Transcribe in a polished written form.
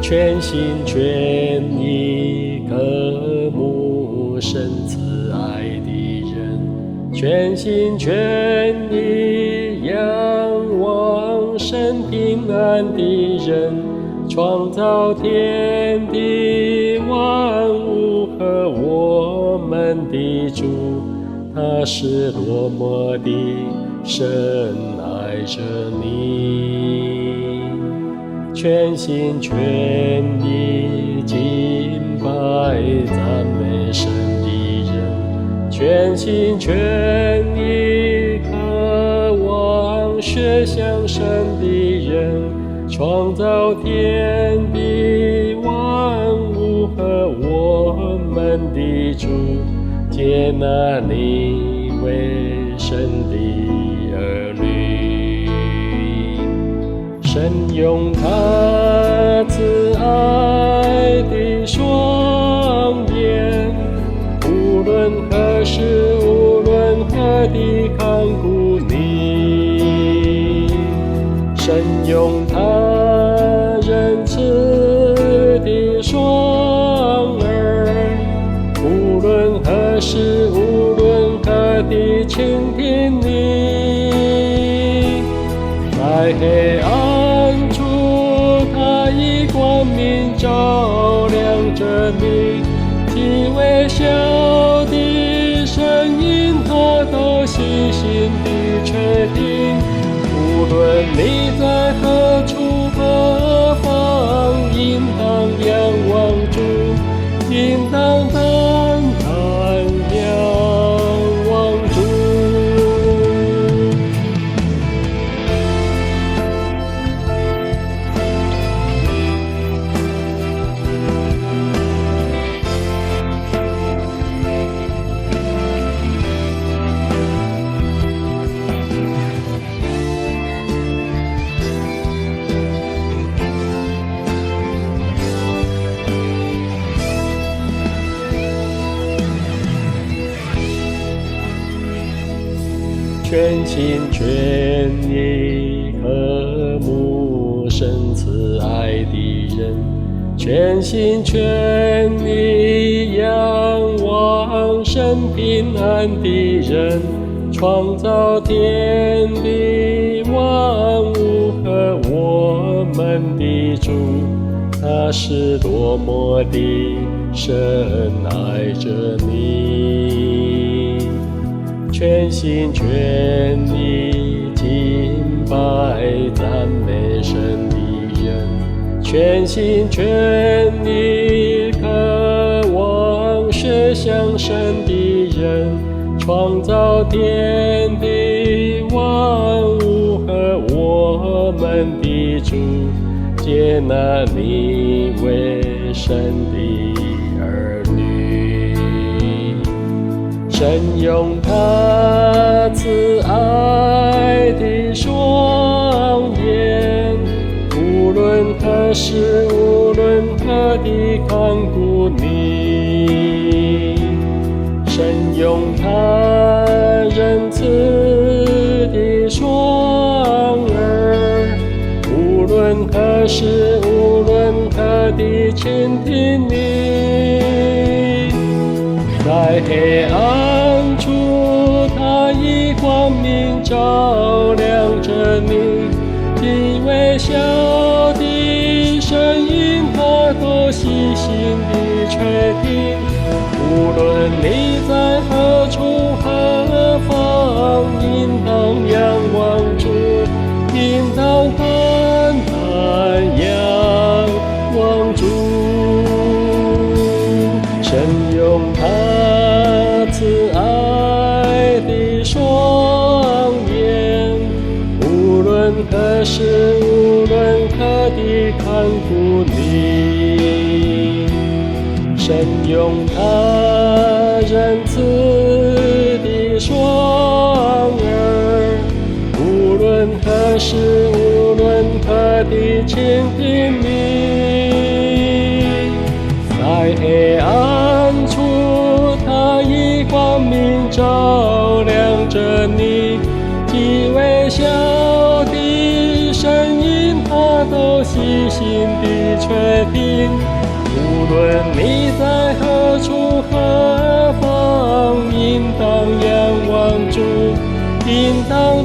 全心全意渴慕神慈爱的人，全心全意仰望神平安的人，创造天地万物和我们的主，他是多么的深爱着你。全心全意敬拜赞美神的人，全心全意渴望学像神的人，创造天地万物和我们的主，接纳你为神的儿女。神用他慈爱的双眼，无论何时无论何地看顾你。神用他仁慈的双耳，无论何时无论何地倾听你。在黑暗处他以光明照亮着你，极微小的声音他都细心地垂听。无论你在何处何方，应当仰望主，应当单单仰望主。全心全意渴慕神慈爱的人，全心全意仰望神平安的人，创造天地万物和我们的主，他是多么的深爱着你。全心全意敬拜赞美神的人，全心全意渴望学像神的人，创造天地万物和我们的主，接纳你为神的儿女。神用他慈爱的双眼，无论何时无论何地看顾你。神用他仁慈的双耳，无论何时无论何地倾听你。在黑暗处他以光明照亮着你，极微小的声音他都细心地垂听。无论你在何处何方，应当仰望主，应当单单仰望主。神用他慈爱的双眼，无论何时无论何地看顾你。神用他仁慈的双耳，无论何时无论何地倾听你。在黑暗处他以光明照亮着你，极微小的声音他都细心地确定。无论你在何处何方，应当仰望主，应当